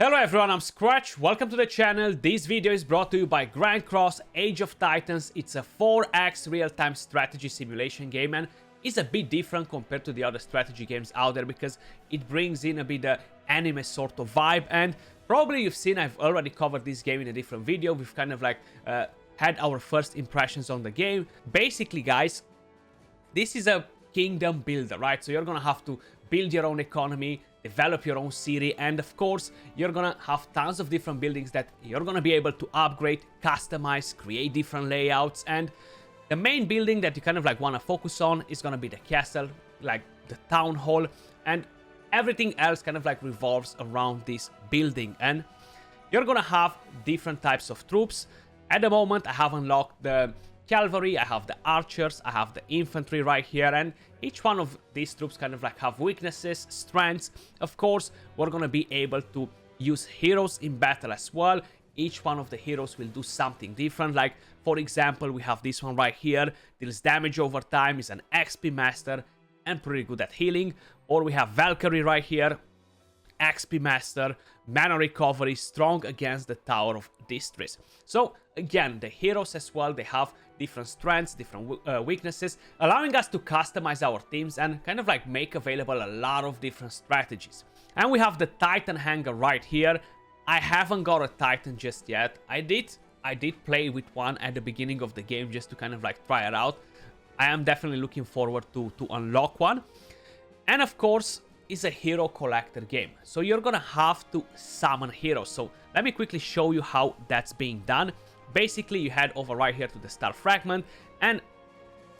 Hello everyone, I'm Skratch, welcome to the channel. This video is brought to you by Grand Cross Age of Titans. It's a 4x real-time strategy simulation game and it's a bit different compared to the other strategy games out there because it brings in a bit the anime sort of vibe, and probably you've seen I've already covered this game in a different video. We've kind of like had our first impressions on the game. Basically guys, this is a kingdom builder, right? So you're gonna have to build your own economy, develop your own city, and of course you're gonna have tons of different buildings that you're gonna be able to upgrade, customize, create different layouts. And the main building that you kind of like want to focus on is gonna be the castle, like the town hall, and everything else kind of like revolves around this building. And you're gonna have different types of troops. At the moment I have unlocked the cavalry, I have the archers, I have the infantry right here, and each one of these troops kind of like have weaknesses, strengths. Of course, we're gonna be able to use heroes in battle as well. Each one of the heroes will do something different. Like, for example, we have this one right here, deals damage over time, is an XP master, and pretty good at healing. Or we have Valkyrie right here, XP master, mana recovery, strong against the Tower of Distress. So again, the heroes as well, they have different strengths, different weaknesses, allowing us to customize our teams and kind of like make available a lot of different strategies. And we have the Titan Hangar right here. I haven't got a Titan just yet. I did play with one at the beginning of the game just to kind of like try it out. I am definitely looking forward to unlock one. And of course, it's a hero collector game, so you're gonna have to summon heroes. So let me quickly show you how that's being done. Basically, you head over right here to the Star Fragment, and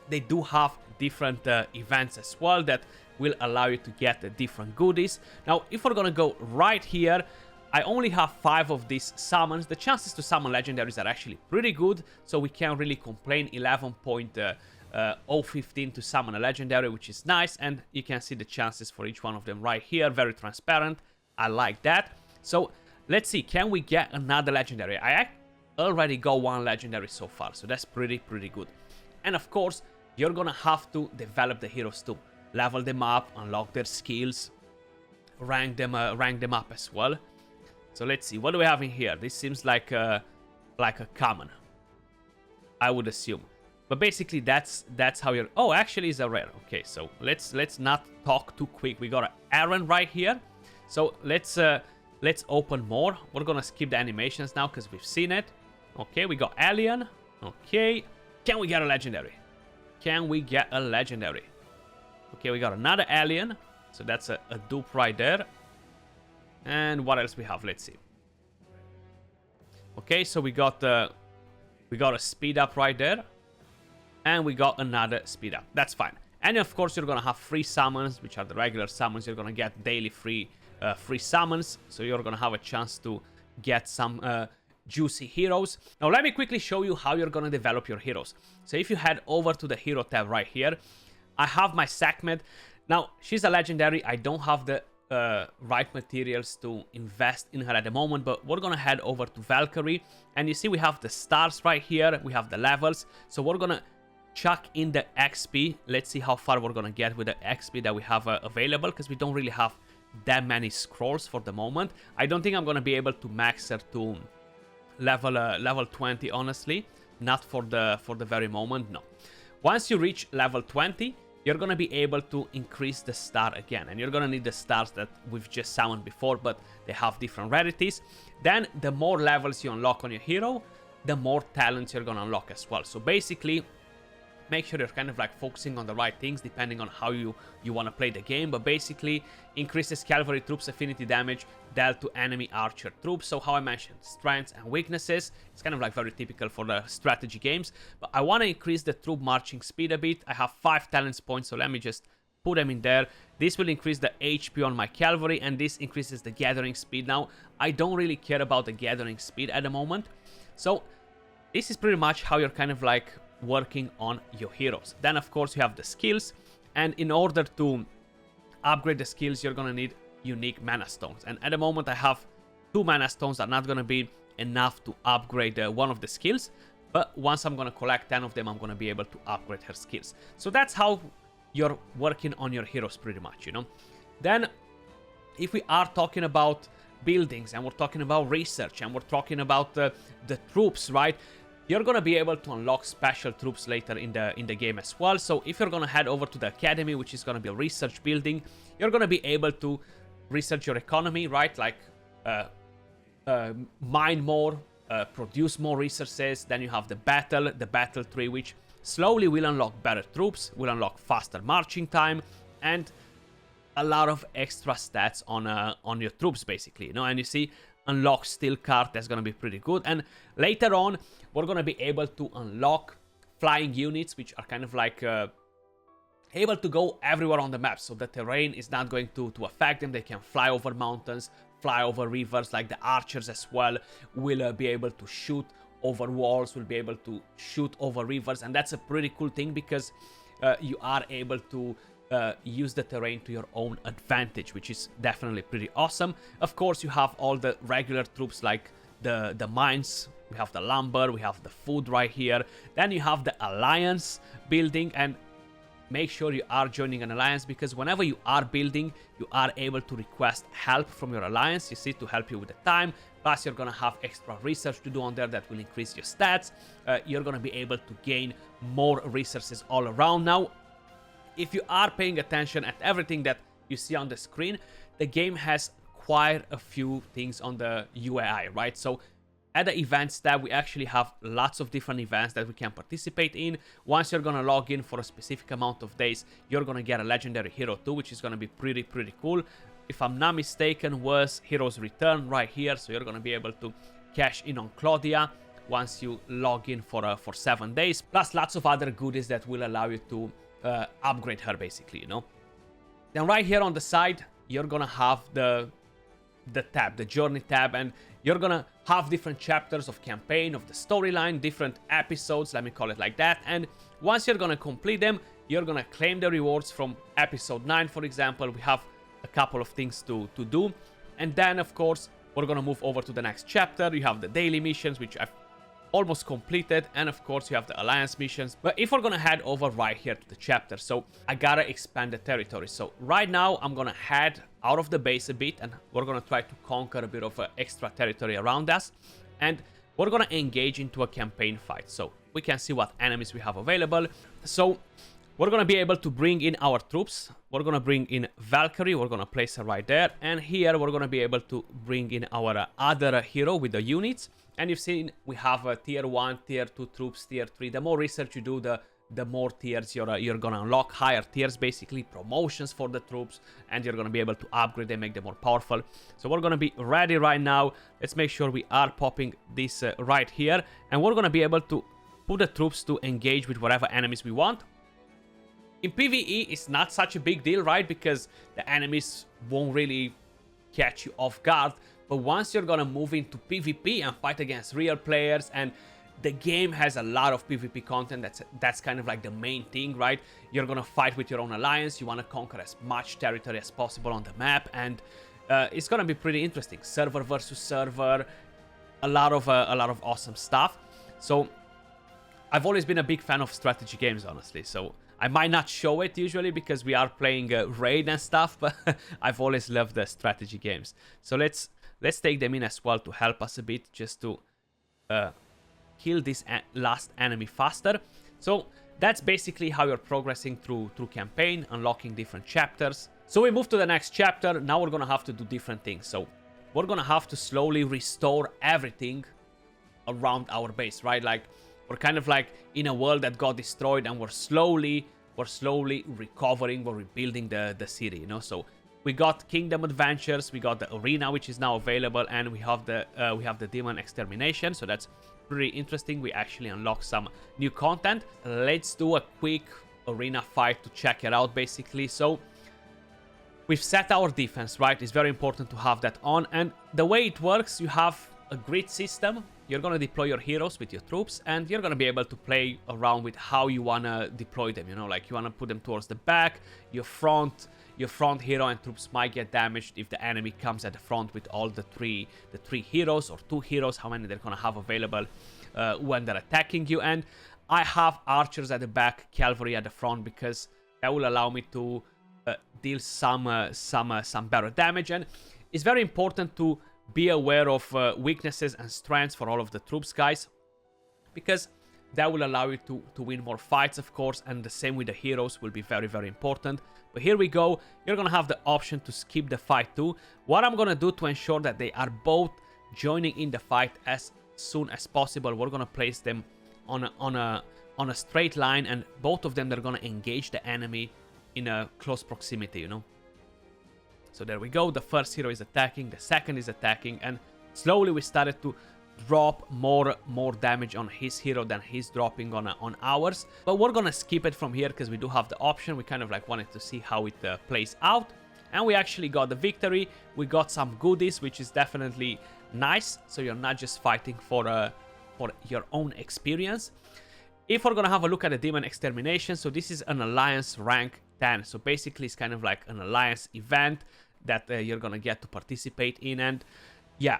they do have different events as well that will allow you to get different goodies. Now, if we're gonna go right here, I only have 5 of these summons. The chances to summon legendaries are actually pretty good, so we can't really complain. 11.015 to summon a legendary, which is nice, and you can see the chances for each one of them right here. Very transparent. I like that. So let's see, can we get another legendary? I already got one legendary so far, so that's pretty good. And of course, you're gonna have to develop the heroes too, level them up, unlock their skills, rank them up as well. So let's see, what do we have in here? This seems like a common, I would assume. But basically, that's how you're... Oh, actually, it's a rare. Okay, so let's not talk too quick. We got an Aaron right here. So let's open more. We're gonna skip the animations now because we've seen it. Okay, we got Alien. Okay, can we get a legendary? Can we get a legendary? Okay, we got another Alien. So that's a dupe right there. And what else we have? Let's see. Okay, so we got a speed up right there. And we got another speed up. That's fine. And of course, you're gonna have free summons, which are the regular summons. You're gonna get daily free summons, so you're gonna have a chance to get some juicy heroes. Now, let me quickly show you how you're gonna develop your heroes. So if you head over to the hero tab right here, I have my Sekhmet. Now, she's a legendary. I don't have the right materials to invest in her at the moment, but we're gonna head over to Valkyrie, and you see we have the stars right here. We have the levels, so we're gonna chuck in the XP. Let's see how far we're gonna get with the XP that we have available, because we don't really have that many scrolls for the moment. I don't think I'm gonna be able to max her to level 20, honestly. Not for the very moment, no. Once you reach level 20, you're gonna be able to increase the star again, and you're gonna need the stars that we've just summoned before, but they have different rarities. Then the more levels you unlock on your hero, the more talents you're gonna unlock as well. So basically, make sure you're kind of like focusing on the right things depending on how you want to play the game. But basically, increases cavalry troops affinity damage dealt to enemy archer troops. So how I mentioned, strengths and weaknesses. It's kind of like very typical for the strategy games. But I want to increase the troop marching speed a bit. I have 5 talents points, so let me just put them in there. This will increase the HP on my cavalry, and this increases the gathering speed. Now, I don't really care about the gathering speed at the moment. So this is pretty much how you're kind of like working on your heroes. Then of course you have the skills, and in order to upgrade the skills, you're gonna need unique mana stones, and at the moment I have 2 mana stones that are not gonna be enough to upgrade one of the skills, but once I'm gonna collect 10 of them, I'm gonna be able to upgrade her skills. So that's how you're working on your heroes pretty much, you know. Then if we are talking about buildings, and we're talking about research, and we're talking about the troops, right? You're gonna be able to unlock special troops later in the game as well. So if you're gonna head over to the academy, which is gonna be a research building, you're gonna be able to research your economy, right? Like mine more, produce more resources. Then you have the battle tree, which slowly will unlock better troops, will unlock faster marching time, and a lot of extra stats on your troops, basically, you know. And you see, unlock steel card, that's gonna be pretty good. And later on, we're gonna be able to unlock flying units, which are kind of like able to go everywhere on the map, so the terrain is not going to affect them. They can fly over mountains, fly over rivers, like the archers as well will be able to shoot over walls, will be able to shoot over rivers. And that's a pretty cool thing, because you are able to use the terrain to your own advantage, which is definitely pretty awesome. Of course, you have all the regular troops like the mines, we have the lumber, we have the food right here. Then you have the alliance building, and make sure you are joining an alliance, because whenever you are building, you are able to request help from your alliance, you see, to help you with the time. Plus, you're gonna have extra research to do on there that will increase your stats. You're gonna be able to gain more resources all around. Now, if you are paying attention at everything that you see on the screen, the game has quite a few things on the UAI, right? So at the events tab, we actually have lots of different events that we can participate in. Once you're gonna log in for a specific amount of days, you're gonna get a legendary hero too, which is gonna be pretty cool. If I'm not mistaken, was Hero's Return right here. So you're gonna be able to cash in on Claudia once you log in for 7 days. Plus lots of other goodies that will allow you to upgrade her, basically, you know. Then right here on the side, you're gonna have the tab, the journey tab, and you're gonna have different chapters of campaign, of the storyline, different episodes, let me call it like that. And once you're gonna complete them, you're gonna claim the rewards from episode 9, for example. We have a couple of things to do, and then of course we're gonna move over to the next chapter. You have the daily missions, which I've almost completed, and of course you have the alliance missions. But if we're gonna head over right here to the chapter, so I gotta expand the territory. So right now I'm gonna head out of the base a bit, and we're gonna try to conquer a bit of extra territory around us, and we're gonna engage into a campaign fight. So we can see what enemies we have available. So we're gonna be able to bring in our troops. We're gonna bring in Valkyrie, we're gonna place her right there, and here we're gonna be able to bring in our other hero with the units. And you've seen we have a tier 1, tier 2 troops, tier 3. The more research you do, the more tiers you're gonna unlock. Higher tiers, basically, promotions for the troops, and you're gonna be able to upgrade them, make them more powerful. So we're gonna be ready right now. Let's make sure we are popping this right here, and we're gonna be able to put the troops to engage with whatever enemies we want. In PvE, it's not such a big deal, right? Because the enemies won't really catch you off guard. But once you're gonna move into PvP and fight against real players, and the game has a lot of PvP content, that's kind of like the main thing, right? You're gonna fight with your own alliance, you wanna conquer as much territory as possible on the map, and it's gonna be pretty interesting. Server versus server, a lot of awesome stuff. So I've always been a big fan of strategy games, honestly. So I might not show it usually because we are playing Raid and stuff, but I've always loved the strategy games. So let's take them in as well to help us a bit, just to kill this last enemy faster. So that's basically how you're progressing through campaign, unlocking different chapters. So we move to the next chapter. Now we're gonna have to do different things. So we're gonna have to slowly restore everything around our base, right? Like, we're kind of like in a world that got destroyed, and we're slowly recovering, we're rebuilding the city, you know. So we got Kingdom Adventures, we got the Arena, which is now available, and we have the Demon Extermination. So that's pretty interesting. We actually unlock some new content. Let's do a quick Arena fight to check it out, basically. So we've set our defense, right? It's very important to have that on, and the way it works, you have a grid system. You're gonna deploy your heroes with your troops, and you're gonna be able to play around with how you wanna deploy them, you know, like you wanna put them towards the back, your front hero and troops might get damaged if the enemy comes at the front with all the three heroes, or 2 heroes, how many they're gonna have available when they're attacking you. And I have archers at the back, cavalry at the front, because that will allow me to deal some better damage. And it's very important to be aware of weaknesses and strengths for all of the troops, guys, because that will allow you to win more fights, of course, and the same with the heroes will be very, very important. But here we go. You're going to have the option to skip the fight too. What I'm going to do to ensure that they are both joining in the fight as soon as possible, we're going to place them on a straight line, and both of them, they're going to engage the enemy in a close proximity, you know. So there we go. The first hero is attacking, the second is attacking, and slowly we started to drop more damage on his hero than he's dropping on ours. But we're gonna skip it from here because we do have the option. We kind of like wanted to see how it plays out, and we actually got the victory. We got some goodies, which is definitely nice, so you're not just fighting for your own experience. If we're gonna have a look at the Demon Extermination, so this is an Alliance rank 10, so basically it's kind of like an Alliance event that you're gonna get to participate in. And yeah,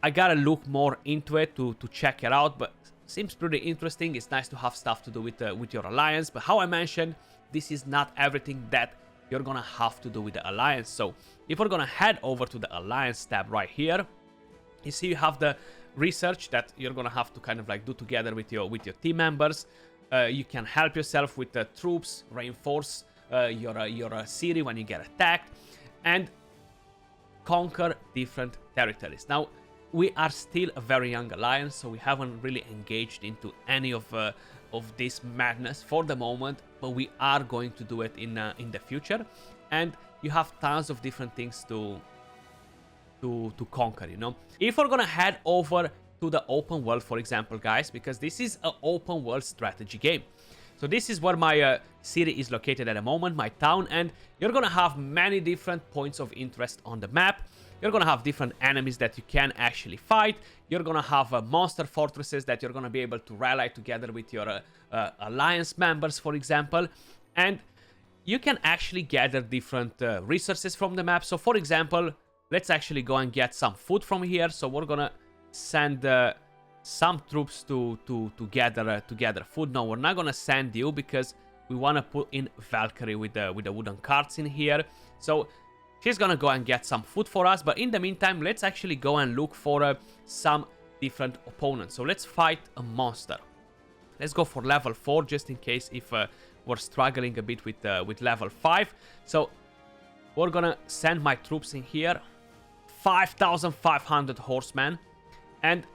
I gotta look more into it to check it out, but seems pretty interesting. It's nice to have stuff to do with your Alliance, but how I mentioned, this is not everything that you're gonna have to do with the Alliance. So if we're gonna head over to the Alliance tab right here, you see you have the research that you're gonna have to kind of like do together with your team members. You can help yourself with the troops, reinforce your city when you get attacked, and conquer different territories. Now, we are still a very young alliance, so we haven't really engaged into any of this madness for the moment, but we are going to do it in the future. And you have tons of different things to conquer, you know. If we're gonna head over to the open world, for example, guys, because this is an open world strategy game. So this is where my city is located at the moment, my town, and you're gonna have many different points of interest on the map. You're gonna have different enemies that you can actually fight. You're gonna have monster fortresses that you're gonna be able to rally together with your alliance members, for example. And you can actually gather different resources from the map. So for example, let's actually go and get some food from here. So we're gonna send some troops to gather food. No, we're not gonna send you because we want to put in Valkyrie with the wooden carts in here. So she's gonna go and get some food for us, but in the meantime, let's actually go and look for some different opponents. So let's fight a monster. Let's go for level 4, just in case if we're struggling a bit with level 5. So we're gonna send my troops in here, 5,500 horsemen, and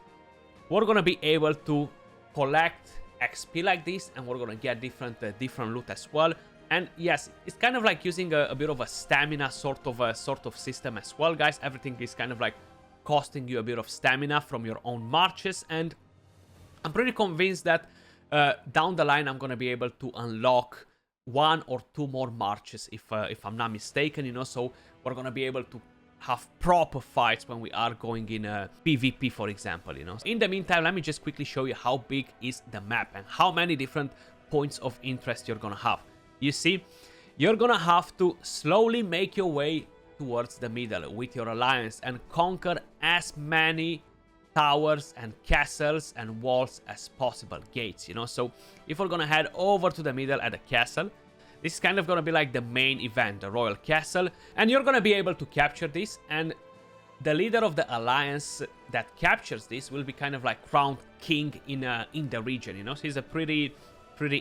we're gonna be able to collect XP like this, and we're gonna get different loot as well. And yes, it's kind of like using a bit of a stamina sort of system as well, guys. Everything is kind of like costing you a bit of stamina from your own marches, and I'm pretty convinced that down the line I'm gonna be able to unlock 1 or 2 more marches if I'm not mistaken, you know. So we're gonna be able to have proper fights when we are going in a PvP, for example, you know. In the meantime, let me just quickly show you how big is the map and how many different points of interest you're gonna have. You see, you're gonna have to slowly make your way towards the middle with your alliance and conquer as many towers and castles and walls as possible, gates, you know. So if we're gonna head over to the middle at the castle, this is kind of gonna be like the main event, the royal castle, and you're gonna be able to capture this, and the leader of the alliance that captures this will be kind of like crowned king in the region, you know. So it's a pretty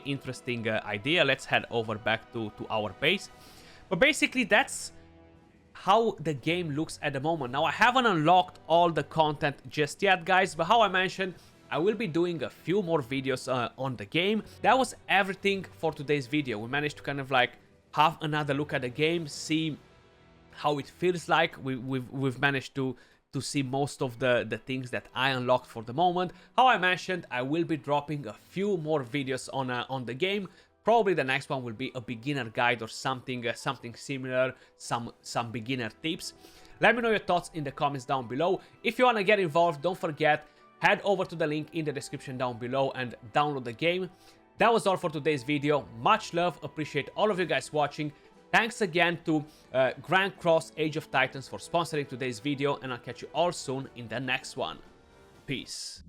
interesting idea. Let's head over back to our base. But basically that's how the game looks at the moment. Now, I haven't unlocked all the content just yet, guys, but how I mentioned, I will be doing a few more videos on the game. That was everything for today's video. We managed to kind of like have another look at the game, see how it feels like. We've managed to see most of the things that I unlocked for the moment. How I mentioned, I will be dropping a few more videos on the game. Probably the next one will be a beginner guide or something similar, some beginner tips. Let me know your thoughts in the comments down below. If you want to get involved, don't forget, head over to the link in the description down below and download the game. That was all for today's video. Much love, appreciate all of you guys watching. Thanks again to Grand Cross Age of Titans for sponsoring today's video, and I'll catch you all soon in the next one. Peace.